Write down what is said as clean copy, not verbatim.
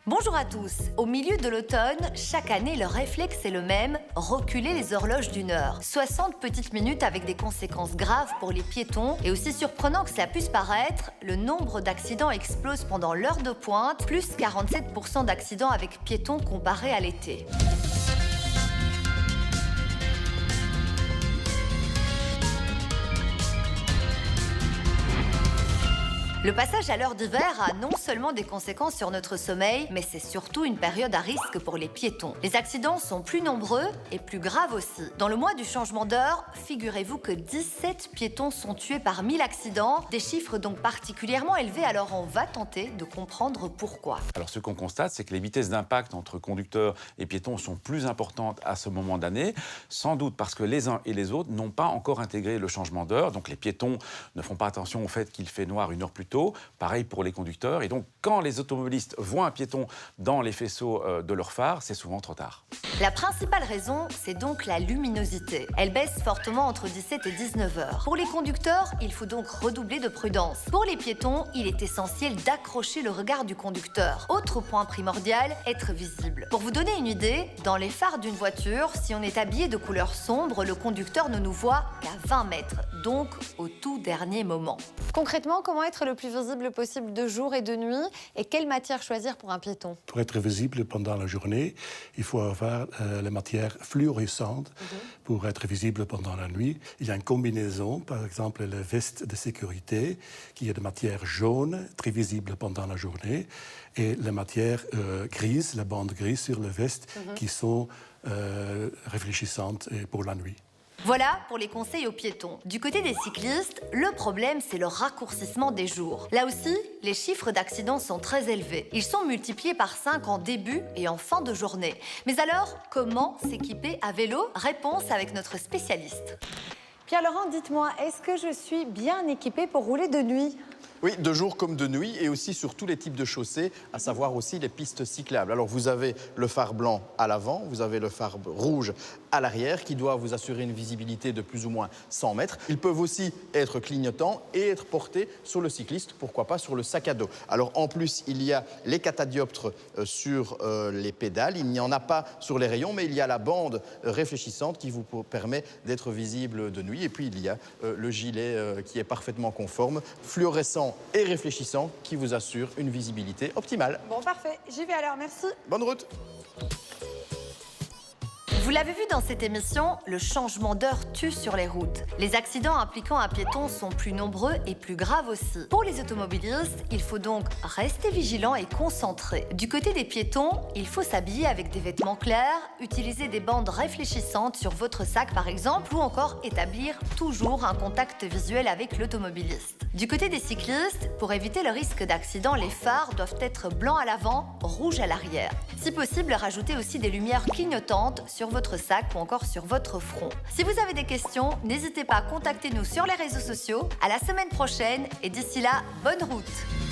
Bonjour à tous. Au milieu de l'automne, chaque année, le réflexe est le même, reculer les horloges d'une heure. 60 petites minutes avec des conséquences graves pour les piétons. Et aussi surprenant que cela puisse paraître, le nombre d'accidents explose pendant l'heure de pointe, plus 47% d'accidents avec piétons comparé à l'été. Le passage à l'heure d'hiver a non seulement des conséquences sur notre sommeil, mais c'est surtout une période à risque pour les piétons. Les accidents sont plus nombreux et plus graves aussi. Dans le mois du changement d'heure, figurez-vous que 17 piétons sont tués par 1000 accidents, des chiffres donc particulièrement élevés, alors on va tenter de comprendre pourquoi. Alors ce qu'on constate, c'est que les vitesses d'impact entre conducteurs et piétons sont plus importantes à ce moment d'année, sans doute parce que les uns et les autres n'ont pas encore intégré le changement d'heure, donc les piétons ne font pas attention au fait qu'il fait noir une heure plus tôt. Pareil pour les conducteurs. Et donc, quand les automobilistes voient un piéton dans les faisceaux de leur phare, c'est souvent trop tard. La principale raison, c'est donc la luminosité. Elle baisse fortement entre 17 et 19 heures. Pour les conducteurs, il faut donc redoubler de prudence. Pour les piétons, il est essentiel d'accrocher le regard du conducteur. Autre point primordial, être visible. Pour vous donner une idée, dans les phares d'une voiture, si on est habillé de couleur sombre, le conducteur ne nous voit qu'à 20 mètres, donc au tout dernier moment. Concrètement, comment être le plus visible possible de jour et de nuit et quelle matière choisir pour un piéton? Pour être visible pendant la journée, il faut avoir les matières fluorescentes pour être visible pendant la nuit. Il y a une combinaison, par exemple la veste de sécurité, qui est de matière jaune, très visible pendant la journée, et la matière grise, la bande grise sur la veste, qui sont réfléchissantes pour la nuit. Voilà pour les conseils aux piétons. Du côté des cyclistes, le problème, c'est le raccourcissement des jours. Là aussi, les chiffres d'accidents sont très élevés. Ils sont multipliés par 5 en début et en fin de journée. Mais alors, comment s'équiper à vélo? Réponse avec notre spécialiste. Pierre-Laurent, dites-moi, est-ce que je suis bien équipée pour rouler de nuit? Oui, de jour comme de nuit et aussi sur tous les types de chaussées, à savoir aussi les pistes cyclables. Alors vous avez le phare blanc à l'avant, vous avez le phare rouge à l'arrière qui doit vous assurer une visibilité de plus ou moins 100 mètres. Ils peuvent aussi être clignotants et être portés sur le cycliste, pourquoi pas sur le sac à dos. Alors en plus, il y a les catadioptres sur les pédales, il n'y en a pas sur les rayons, mais il y a la bande réfléchissante qui vous permet d'être visible de nuit. Et puis il y a le gilet qui est parfaitement conforme, fluorescent et réfléchissant qui vous assure une visibilité optimale. Bon, parfait. J'y vais alors, merci. Bonne route. Vous l'avez vu dans cette émission, le changement d'heure tue sur les routes. Les accidents impliquant un piéton sont plus nombreux et plus graves aussi. Pour les automobilistes, il faut donc rester vigilant et concentré. Du côté des piétons, il faut s'habiller avec des vêtements clairs, utiliser des bandes réfléchissantes sur votre sac par exemple, ou encore établir toujours un contact visuel avec l'automobiliste. Du côté des cyclistes, pour éviter le risque d'accident, les phares doivent être blancs à l'avant, rouges à l'arrière. Si possible, rajoutez aussi des lumières clignotantes sur votre sac ou encore sur votre front. Si vous avez des questions, n'hésitez pas à contacter nous sur les réseaux sociaux. À la semaine prochaine et d'ici là, bonne route!